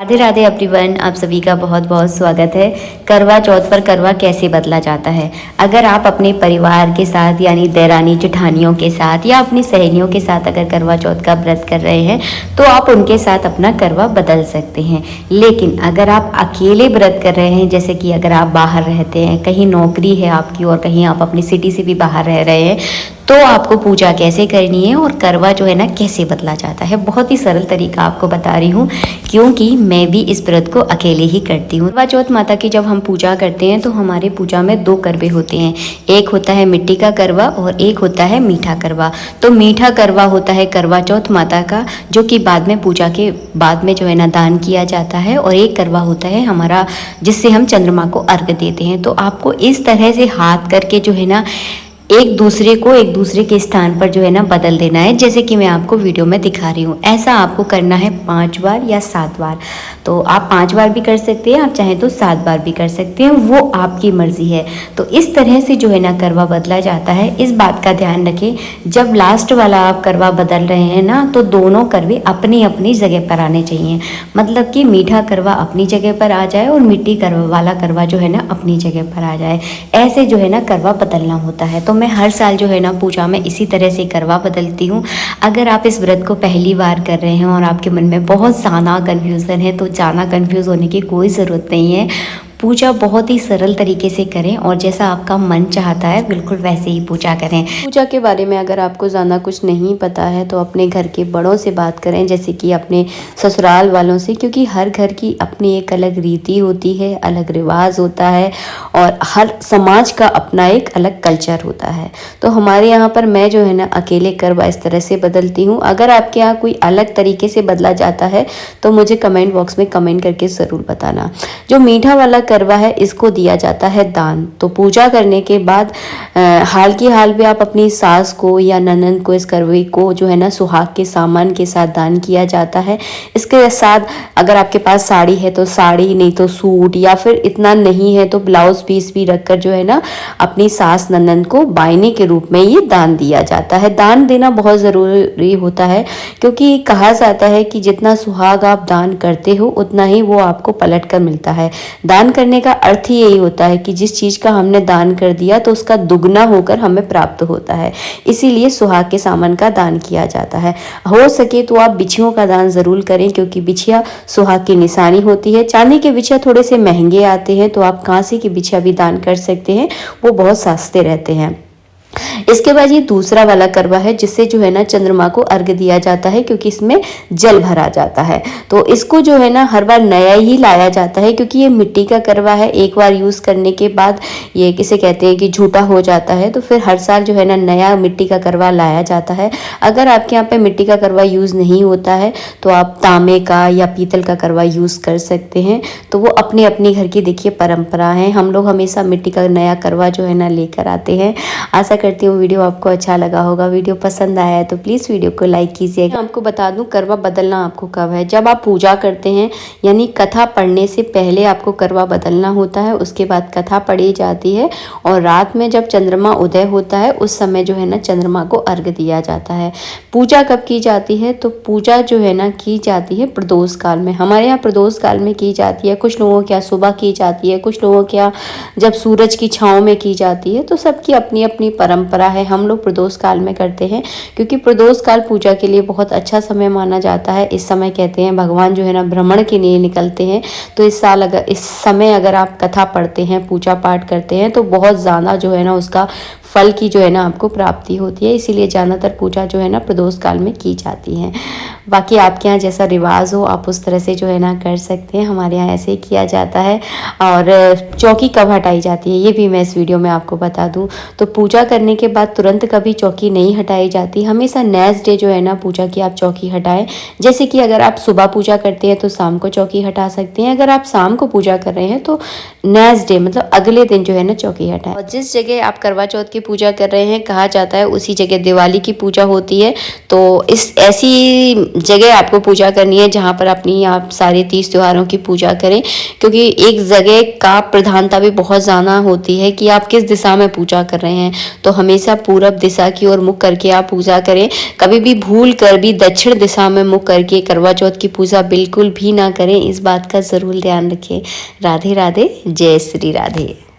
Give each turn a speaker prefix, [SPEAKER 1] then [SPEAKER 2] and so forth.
[SPEAKER 1] Radhe Radhe everyone, आप सभी का बहुत बहुत स्वागत है। करवा चौथ पर करवा कैसे बदला जाता है। अगर आप अपने परिवार के साथ यानी देरानी जेठानियों के साथ या अपनी सहेलियों के साथ अगर करवा चौथ का व्रत कर रहे हैं तो आप उनके साथ अपना करवा बदल सकते हैं। लेकिन अगर आप अकेले व्रत कर रहे हैं, जैसे कि अगर आप बाहर रहते हैं, कहीं नौकरी है आपकी और कहीं आप अपनी सिटी से भी बाहर रह रहे हैं, तो आपको पूजा कैसे करनी है और करवा जो है ना कैसे बदला जाता है, बहुत ही सरल तरीका आपको बता रही हूँ, क्योंकि मैं भी इस व्रत को अकेले ही करती हूँ। करवा चौथ माता की जब हम पूजा करते हैं तो हमारे पूजा में 2 करवे होते हैं। एक होता है मिट्टी का करवा और एक होता है मीठा करवा। तो मीठा करवा होता है करवा चौथ माता का, जो कि बाद में पूजा के बाद में जो है ना दान किया जाता है, और एक करवा होता है हमारा जिससे हम चंद्रमा को अर्घ देते हैं। तो आपको इस तरह से हाथ करके जो है ना एक दूसरे के स्थान पर जो है ना बदल देना है, जैसे कि मैं आपको वीडियो में दिखा रही हूँ। ऐसा आपको करना है 5 बार या 7 बार। तो आप 5 बार भी कर सकते हैं, आप चाहें तो 7 बार भी कर सकते हैं, वो आपकी मर्जी है। तो इस तरह से जो है ना करवा बदला जाता है। इस बात का ध्यान रखें, जब लास्ट वाला आप करवा बदल रहे हैं ना, तो दोनों करवे अपनी अपनी जगह पर आने चाहिए। मतलब कि मीठा करवा अपनी जगह पर आ जाए और मिट्टी करवा वाला करवा जो है ना अपनी जगह पर आ जाए। ऐसे जो है ना करवा बदलना होता है। तो मैं हर साल जो है ना पूजा में इसी तरह से करवा बदलती हूँ। अगर आप इस व्रत को पहली बार कर रहे हैं और आपके मन में बहुत ज़्यादा कन्फ्यूज़न है, तो ज़्यादा कन्फ्यूज़ होने की कोई ज़रूरत नहीं है। पूजा बहुत ही सरल तरीके से करें और जैसा आपका मन चाहता है बिल्कुल वैसे ही पूजा करें। पूजा के बारे में अगर आपको ज़्यादा कुछ नहीं पता है तो अपने घर के बड़ों से बात करें, जैसे कि अपने ससुराल वालों से, क्योंकि हर घर की अपनी एक अलग रीति होती है, अलग रिवाज होता है और हर समाज का अपना एक अलग कल्चर होता है। तो हमारे यहाँ पर मैं जो है ना अकेले करवा इस तरह से बदलती हूँ। अगर आपके यहाँ कोई अलग तरीके से बदला जाता है तो मुझे कमेंट बॉक्स में कमेंट करके ज़रूर बताना। जो मीठा वाला करवा है इसको दिया जाता है दान। तो पूजा करने के बाद हाल की हाल में आप अपनी सास को या ननद को इस करवे को जो है ना सुहाग के सामान के साथ दान किया जाता है। इसके साथ अगर आपके पास साड़ी है तो साड़ी, नहीं तो सूट, या फिर इतना नहीं है तो ब्लाउज पीस भी रखकर जो है ना अपनी सास ननद को बायने के रूप में ये दान दिया जाता है। दान देना बहुत ज़रूरी होता है, क्योंकि कहा जाता है कि जितना सुहाग आप दान करते हो उतना ही वो आपको पलट कर मिलता है। दान करने का अर्थ ही यही होता है कि जिस चीज़ का हमने दान कर दिया तो उसका दुगना होकर हमें प्राप्त होता है। इसीलिए सुहाग के सामान का दान किया जाता है। हो सके तो आप बिछियों का दान ज़रूर करें, क्योंकि बिछिया सुहाग की निशानी होती है। चांदी के बिछिया थोड़े से महंगे आते हैं, तो आप कांसे के बिछिया भी दान कर सकते हैं, वो बहुत सस्ते रहते हैं। इसके बाद ये दूसरा वाला करवा है जिससे जो है ना चंद्रमा को अर्घ दिया जाता है, क्योंकि इसमें जल भरा जाता है। तो इसको जो है ना हर बार नया ही लाया जाता है, क्योंकि ये मिट्टी का करवा है। एक बार यूज़ करने के बाद ये किसे कहते हैं कि झूठा हो जाता है, तो फिर हर साल जो है ना नया मिट्टी का करवा लाया जाता है। अगर आपके यहाँ पे मिट्टी का करवा यूज़ नहीं होता है तो आप तांबे का या पीतल का करवा यूज़ कर सकते हैं। तो वो अपनी अपनी घर की देखिए परंपरा है। हम लोग हमेशा मिट्टी का नया करवा जो है ना लेकर आते हैं। आशा करती हूँ वीडियो आपको अच्छा लगा होगा। वीडियो पसंद आया है तो प्लीज़ वीडियो को लाइक कीजिएगा। आपको बता दूं करवा बदलना आपको कब है, जब आप पूजा करते हैं, यानी कथा पढ़ने से पहले आपको करवा बदलना होता है। उसके बाद कथा पढ़ी जाती है और रात में जब चंद्रमा उदय होता है उस समय जो है ना चंद्रमा को अर्घ दिया जाता है। पूजा कब की जाती है, तो पूजा जो है ना की जाती है प्रदोष काल में। हमारे यहाँ प्रदोष काल में की जाती है। कुछ लोगों के यहाँ सुबह की जाती है, कुछ लोगों के यहाँ जब सूरज की छाँव में की जाती है। तो सबकी अपनी अपनी परंपरा है। हम लोग प्रदोष काल में करते हैं, क्योंकि प्रदोष काल पूजा के लिए बहुत अच्छा समय माना जाता है। इस समय कहते हैं भगवान जो है ना भ्रमण के लिए निकलते हैं। तो इस समय अगर आप कथा पढ़ते हैं, पूजा पाठ करते हैं, तो बहुत ज़्यादा जो है ना उसका फल की जो है ना आपको प्राप्ति होती है। इसीलिए ज़्यादातर पूजा जो है ना प्रदोष काल में की जाती है। बाकी आपके यहाँ जैसा रिवाज हो आप उस तरह से जो है ना कर सकते हैं। हमारे यहाँ ऐसे ही किया जाता है। और चौकी कब हटाई जाती है ये भी मैं इस वीडियो में आपको बता दूं। तो पूजा करने के बाद तुरंत कभी चौकी नहीं हटाई जाती। हमेशा नेक्स्ट डे जो है ना पूजा की आप चौकी हटाएं। जैसे कि अगर आप सुबह पूजा करते हैं तो शाम को चौकी हटा सकते हैं। अगर आप शाम को पूजा कर रहे हैं तो नेक्स्ट डे मतलब अगले दिन जो है ना चौकी हटाएं। और जिस जगह आप करवा चौथ की की पूजा कर रहे हैं, कहा जाता है उसी जगह दिवाली की पूजा होती है। तो इस ऐसी जगह आपको पूजा करनी है जहाँ पर अपनी आप सारे तीज त्योहारों की पूजा करें, क्योंकि एक जगह का प्रधानता भी बहुत ज़्यादा होती है कि आप किस दिशा में पूजा कर रहे हैं। तो हमेशा पूरब दिशा की ओर मुख करके आप पूजा करें। कभी भी भूल कर भी दक्षिण दिशा में मुख करके करवा चौथ की पूजा बिल्कुल भी ना करें, इस बात का ज़रूर ध्यान रखें। राधे राधे, जय श्री राधे।